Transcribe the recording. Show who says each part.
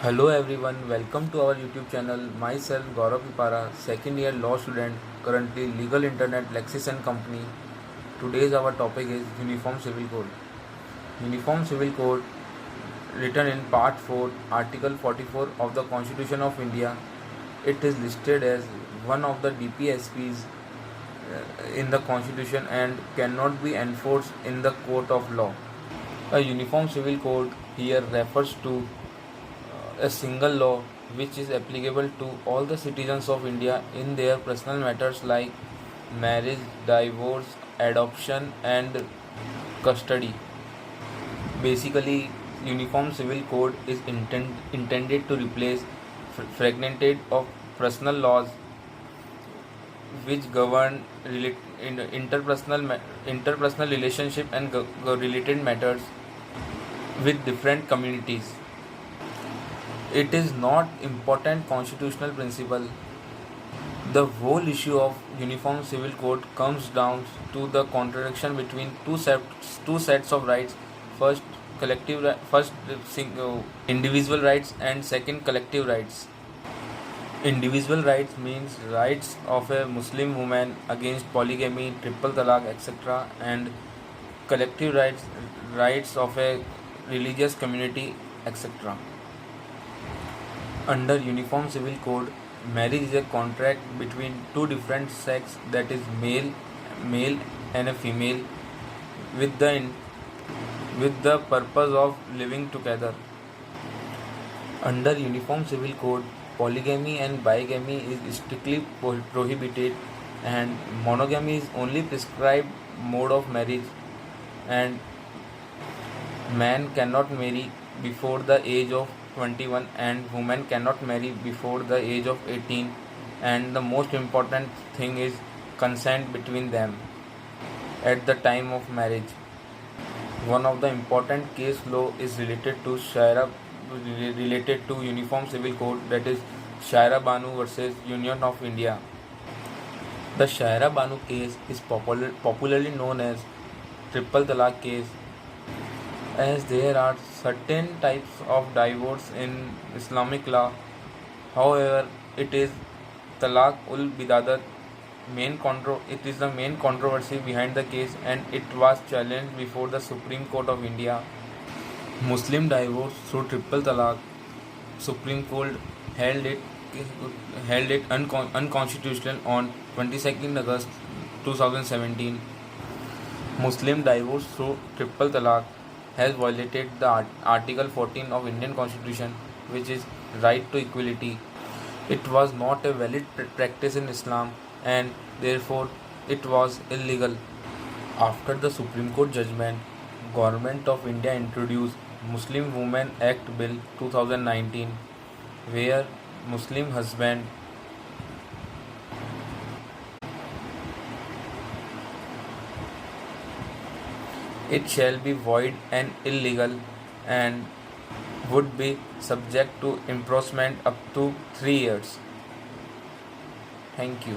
Speaker 1: Hello everyone, welcome to our YouTube channel. Myself Gaurav Pipara, second year law student, currently Legal Internet Lexis and Company. Today's our topic is Uniform Civil Code. Uniform Civil Code, written in Part 4, Article 44 of the Constitution of India. It is listed as one of the DPSPs in the Constitution and cannot be enforced in the court of law. A Uniform Civil Code here refers to a single law which is applicable to all the citizens of India in their personal matters like marriage, divorce, adoption, and custody. Basically, Uniform Civil Code is intended to replace fragmented of personal laws which govern interpersonal relationship and related matters with different communities. It is not important constitutional principle. The whole issue of Uniform Civil Code comes down to the contradiction between two sets of rights. First, individual rights, and second, collective rights. Individual rights means rights of a Muslim woman against polygamy, triple talaq, etc., and collective rights of a religious community, etc. Under Uniform Civil Code, marriage is a contract between two different sex, that is male and a female, with the purpose of living together. Under Uniform Civil Code, polygamy and bigamy is strictly prohibited, and monogamy is only prescribed mode of marriage, and man cannot marry before the age of 21 and women cannot marry before the age of 18, and the most important thing is consent between them at the time of marriage. One of the important case law is related to Uniform Civil Code, that is Shaira Banu versus Union of India. The Shaira Banu case is popularly known as triple talaq case, as there are certain types of divorce in Islamic law. However, it is talaq ul bidadat it is the main controversy behind the case, and it was challenged before the Supreme Court of India. Muslim divorce through triple talaq, Supreme Court held it unconstitutional on 22nd August 2017. Muslim divorce through triple talaq has violated the Article 14 of Indian Constitution, which is right to equality. It was not a valid practice in Islam, and therefore it was illegal. After the Supreme Court judgment, Government of India introduced Muslim Women Act Bill 2019, where Muslim husband it shall be void and illegal, and would be subject to imprisonment up to 3 years. Thank you.